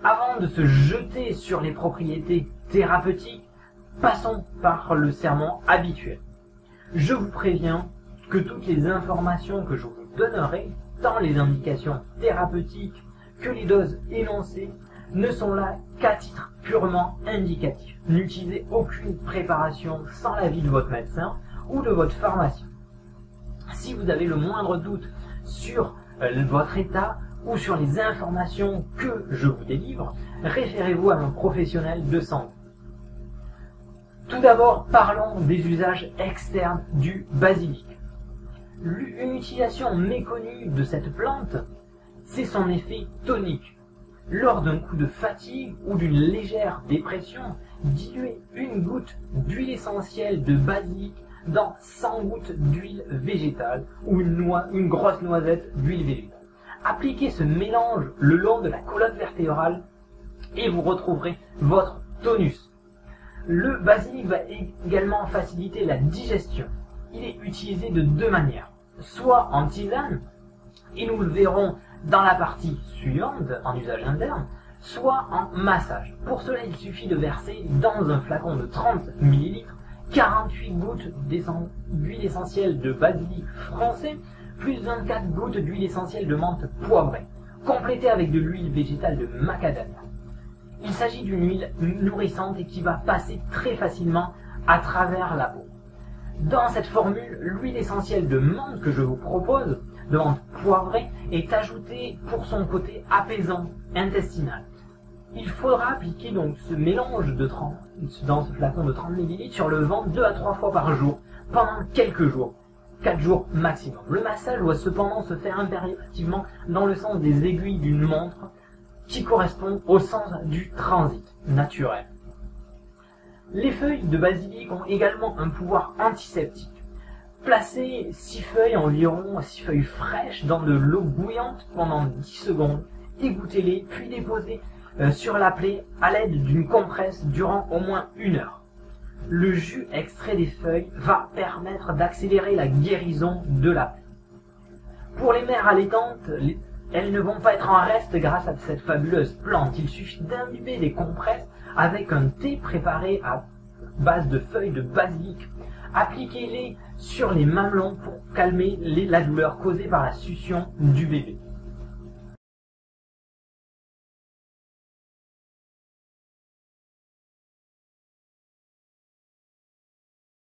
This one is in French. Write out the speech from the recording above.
Avant de se jeter sur les propriétés thérapeutiques, passons par le serment habituel. Je vous préviens que toutes les informations que je vous donnerai, tant les indications thérapeutiques que les doses énoncées, ne sont là qu'à titre purement indicatif. N'utilisez aucune préparation sans l'avis de votre médecin ou de votre pharmacien. Si vous avez le moindre doute sur votre état ou sur les informations que je vous délivre, référez-vous à un professionnel de santé. Tout d'abord, parlons des usages externes du basilic. Une utilisation méconnue de cette plante, c'est son effet tonique. Lors d'un coup de fatigue ou d'une légère dépression, diluez une goutte d'huile essentielle de basilic dans 100 gouttes d'huile végétale ou une grosse noisette d'huile végétale. Appliquez ce mélange le long de la colonne vertébrale et vous retrouverez votre tonus. Le basilic va également faciliter la digestion. Il est utilisé de deux manières, soit en tisane, et nous le verrons dans la partie suivante, en usage interne, soit en massage. Pour cela, il suffit de verser dans un flacon de 30 ml 48 gouttes d'huile essentielle de basilic français, plus 24 gouttes d'huile essentielle de menthe poivrée, complétée avec de l'huile végétale de macadamia. Il s'agit d'une huile nourrissante et qui va passer très facilement à travers la peau. Dans cette formule, l'huile essentielle de menthe que je vous propose, de menthe poivrée, est ajoutée pour son côté apaisant intestinal. Il faudra appliquer donc ce mélange dans ce flacon de 30 ml sur le ventre 2 à 3 fois par jour pendant quelques jours, 4 jours maximum. Le massage doit cependant se faire impérativement dans le sens des aiguilles d'une montre qui correspond au sens du transit naturel. Les feuilles de basilic ont également un pouvoir antiseptique. Placez 6 feuilles, environ 6 feuilles fraîches, dans de l'eau bouillante pendant 10 secondes, égouttez-les, puis déposez sur la plaie à l'aide d'une compresse durant au moins 1 heure. Le jus extrait des feuilles va permettre d'accélérer la guérison de la plaie. Pour les mères allaitantes, elles ne vont pas être en reste grâce à cette fabuleuse plante. Il suffit d'imbiber des compresses avec un thé préparé à base de feuilles de basilic. Appliquez-les sur les mamelons pour calmer la douleur causée par la succion du bébé.